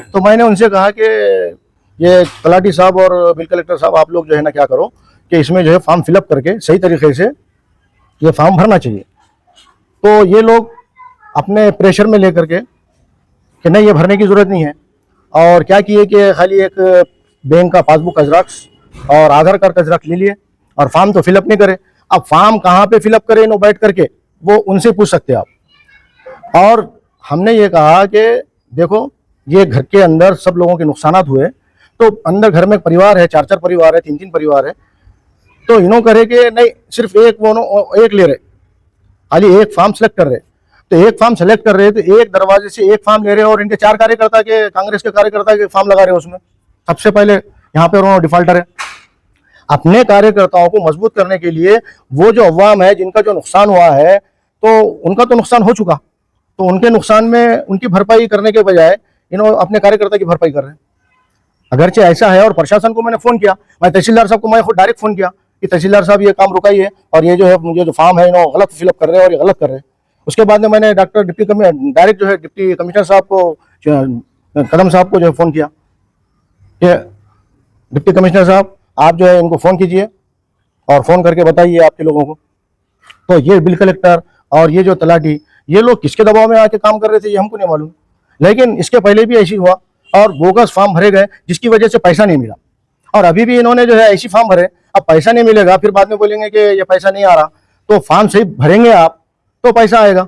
तो मैंने उनसे कहा कि ये तलाटी साहब और बिल कलेक्टर साहब, आप लोग जो है ना क्या करो कि इसमें जो है फॉर्म फिलअप करके सही तरीके से ये फॉर्म भरना चाहिए। तो ये लोग अपने प्रेशर में लेकर के कि नहीं ये भरने की ज़रूरत नहीं है, और क्या किए कि खाली एक बैंक का पासबुक का ज़ेरॉक्स और आधार कार्ड का ज़ेरॉक्स ले लिए और फॉर्म तो फिलअप नहीं करे। अब फॉर्म कहाँ पे फिलअप करें नो बैठ करके, वो उनसे पूछ सकते हैं आप। और हमने ये कहा कि देखो ये घर के अंदर सब लोगों के नुकसानात हुए, तो अंदर घर में एक परिवार है, 4-4 परिवार है, 3-3 परिवार है, तो इन्हों करे कि नहीं सिर्फ एक ले रहे, खाली एक फॉर्म सेलेक्ट कर रहे, तो एक फॉर्म सेलेक्ट कर रहे तो एक दरवाजे से एक फॉर्म ले रहे और इनके 4 कार्यकर्ता के, कांग्रेस के कार्यकर्ता के फॉर्म लगा रहे उसमें। सबसे पहले यहाँ पे उन्होंने डिफाल्टर है। अपने कार्यकर्ताओं को मजबूत करने के लिए वो जो अवाम है जिनका जो नुकसान हुआ है, तो उनका तो नुकसान हो चुका, तो उनके नुकसान में उनकी भरपाई करने के बजाय इन्होंने अपने कार्यकर्ता की भरपाई कर रहे हैं। अगरचे ऐसा है, और प्रशासन को मैंने फ़ोन किया, मैं तहसीलदार साहब को मैं खुद डायरेक्ट फ़ोन किया कि तहसीलदार साहब ये काम रुकाइए, और ये जो है मुझे जो फॉर्म है इन्होंने गलत फिलअप कर रहे हैं और ये गलत कर रहे हैं। उसके बाद में मैंने डायरेक्ट जो है डिप्टी कमिश्नर साहब को, कदम साहब को जो है फ़ोन किया कि डिप्टी कमिश्नर साहब आप जो है इनको फ़ोन कीजिए और फ़ोन करके बताइए आपके लोगों को। तो ये बिल कलेक्टर और ये जो तलाटी, ये लोग किसके दबाव में आके काम कर रहे थे ये हमको नहीं मालूम, लेकिन इसके पहले भी ऐसी हुआ और बोगस फॉर्म भरे गए जिसकी वजह से पैसा नहीं मिला, और अभी भी इन्होंने जो है ऐसी फॉर्म भरे, अब पैसा नहीं मिलेगा, फिर बाद में बोलेंगे कि ये पैसा नहीं आ रहा। तो फॉर्म सही भरेंगे आप तो पैसा आएगा।